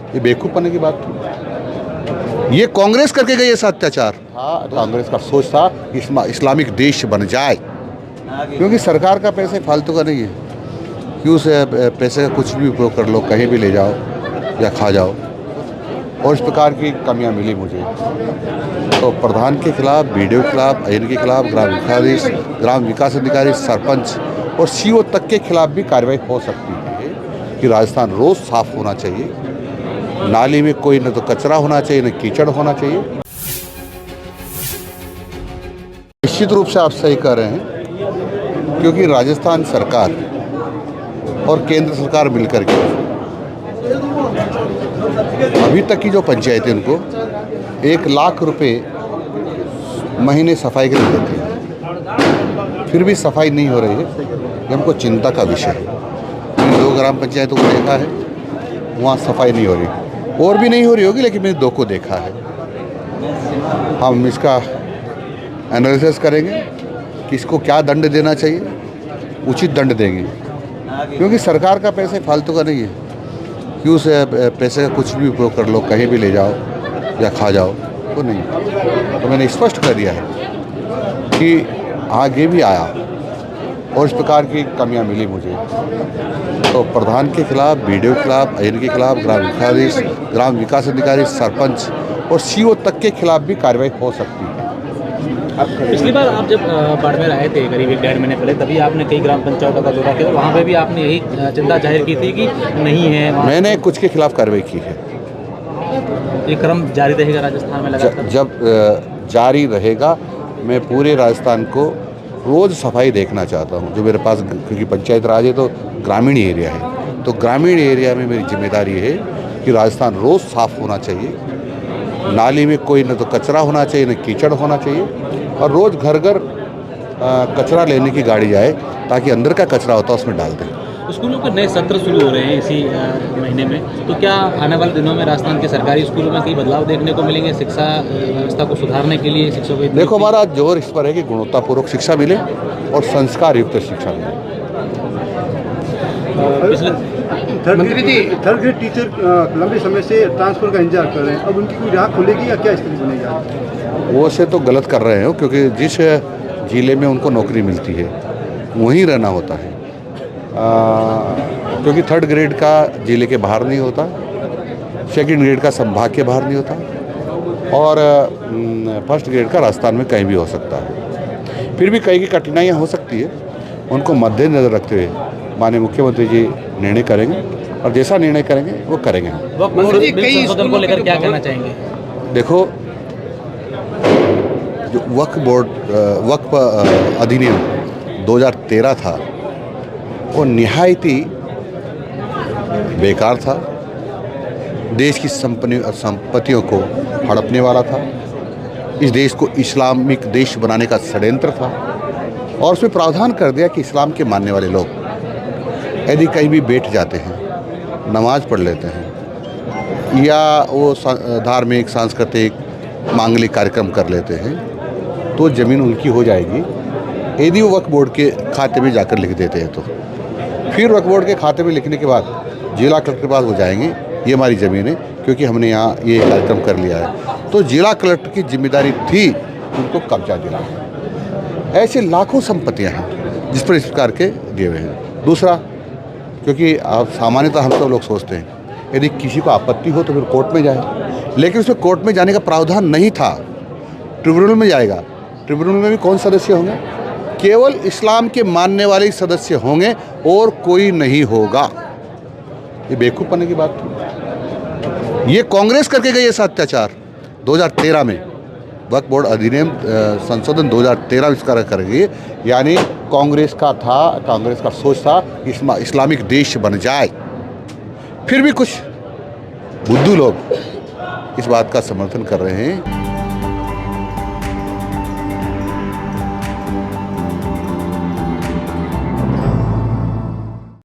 ये बेवकूफ़पने की बात थी। ये कांग्रेस करके गई ऐसा अत्याचार था, कांग्रेस का सोच था कि इस्लामिक देश बन जाए, क्योंकि सरकार का पैसे फालतू का नहीं है कि उस पैसे का कुछ भी उपयोग कर लो, कहीं भी ले जाओ या खा जाओ, और इस प्रकार की कमियां मिली मुझे। तो प्रधान के खिलाफ, बीडीओ के खिलाफ, आईएन के खिलाफ, ग्राम विकास अधिकारी, सरपंच और सीओ तक के खिलाफ भी कार्रवाई हो सकती है कि राजस्थान रोज साफ होना चाहिए, नाली में कोई न तो कचरा होना चाहिए न कीचड़ होना चाहिए। निश्चित रूप से आप सही कह रहे हैं, क्योंकि राजस्थान सरकार और केंद्र सरकार मिलकर के अभी तक की जो पंचायतें उनको 1 लाख रुपए महीने सफाई के लिए देते हैं, फिर भी सफाई नहीं हो रही है। ये हमको चिंता का विषय है। मैंने 2 ग्राम पंचायतों को देखा है, वहाँ सफाई नहीं हो रही, और भी नहीं हो रही होगी, लेकिन मैंने 2 को देखा है। हम इसका एनालिसिस करेंगे कि इसको क्या दंड देना चाहिए, उचित दंड देंगे, क्योंकि सरकार का पैसे फालतू का नहीं है कि उस पैसे का कुछ भी उपयोग कर लो, कहीं भी ले जाओ या खा जाओ, तो नहीं। तो मैंने स्पष्ट कर दिया है कि आगे भी आया और इस प्रकार की कमियां मिली मुझे, तो प्रधान के खिलाफ, बीडीओ के खिलाफ, आईएन के खिलाफ, ग्राम विकास अधिकारी, सरपंच और सीओ तक के खिलाफ भी कार्रवाई हो सकती है। पिछली बार आप जब बाड़मेर आए थे करीब 1-1.5 महीने पहले, तभी आपने कई ग्राम पंचायतों का दौरा किया, वहाँ पे भी आपने यही चिंता जाहिर की थी कि नहीं है। मैंने कुछ के खिलाफ कार्रवाई की है। ये क्रम जारी रहेगा राजस्थान में लगातार? जब जारी रहेगा, मैं पूरे राजस्थान को रोज़ सफाई देखना चाहता हूँ जो मेरे पास, क्योंकि पंचायत राज है तो ग्रामीण एरिया है, तो ग्रामीण एरिया में मेरी जिम्मेदारी है कि राजस्थान रोज़ साफ़ होना चाहिए, नाली में कोई न तो कचरा होना चाहिए न कीचड़ होना चाहिए, और रोज़ घर घर कचरा लेने की गाड़ी जाए ताकि अंदर का कचरा होता है उसमें डाल दें। स्कूलों के नए सत्र शुरू हो रहे हैं इसी महीने में, तो क्या आने वाले दिनों में राजस्थान के सरकारी स्कूलों में कई बदलाव देखने को मिलेंगे शिक्षा व्यवस्था को सुधारने के लिए? शिक्षकों को देखो, हमारा जोर इस पर है कि गुणवत्तापूर्वक शिक्षा मिले और संस्कार युक्त शिक्षा मिले। मंत्री जी, थर्ड ग्रेड टीचर लंबे समय से ट्रांसफर का इंतजार कर रहे हैं, अब उनकी कोई राह खुलेगी या क्या स्थिति बनेगी? वो से तो गलत कर रहे हो, क्योंकि जिस ज़िले में उनको नौकरी मिलती है वहीं रहना होता है, क्योंकि 3rd ग्रेड का ज़िले के बाहर नहीं होता, 2nd ग्रेड का संभाग के बाहर नहीं होता, और 1st ग्रेड का राजस्थान में कहीं भी हो सकता है। फिर भी कई की कठिनाइयाँ हो सकती है, उनको मद्देनजर रखते हुए माननीय मुख्यमंत्री जी निर्णय करेंगे, और जैसा निर्णय करेंगे वो करेंगे। को लेकर क्या कहना चाहेंगे? देखो, जो वक्फ अधिनियम 2013 था वो निहायत ही बेकार था, देश की संपत्तियों को हड़पने वाला था, इस देश को इस्लामिक देश बनाने का षड्यंत्र था, और उसमें प्रावधान कर दिया कि इस्लाम के मानने वाले लोग यदि कहीं भी बैठ जाते हैं, नमाज पढ़ लेते हैं या वो धार्मिक, सांस्कृतिक, मांगलिक कार्यक्रम कर लेते हैं, तो ज़मीन उनकी हो जाएगी यदि वो वक्फ बोर्ड के खाते में जाकर लिख देते हैं। तो फिर वक्फ बोर्ड के खाते में लिखने के बाद जिला कलेक्टर के पास वो जाएंगे, ये हमारी ज़मीन है क्योंकि हमने यहाँ ये कार्यक्रम कर लिया है, तो जिला कलेक्टर की जिम्मेदारी थी उनको कब्जा दिलाना। ऐसे लाखों संपत्तियाँ हैं जिस पर इस प्रकार के दिए हुए हैं। दूसरा, क्योंकि आप सामान्यतः हम सब लोग सोचते हैं यदि किसी को आपत्ति हो तो फिर कोर्ट में जाए, लेकिन उसमें कोर्ट में जाने का प्रावधान नहीं था, ट्रिब्यूनल में जाएगा। ट्रिब्यूनल में भी कौन सदस्य होंगे? केवल इस्लाम के मानने वाले सदस्य होंगे और कोई नहीं होगा। ये बेवकूफ़पने की बात थी। ये कांग्रेस करके गई ऐसा अत्याचार 2013 में, वक्फ बोर्ड अधिनियम संशोधन 2013 इसका कर गई, यानी कांग्रेस का सोच था कि इस्लामिक देश बन जाए। फिर भी कुछ बुद्धू लोग इस बात का समर्थन कर रहे हैं।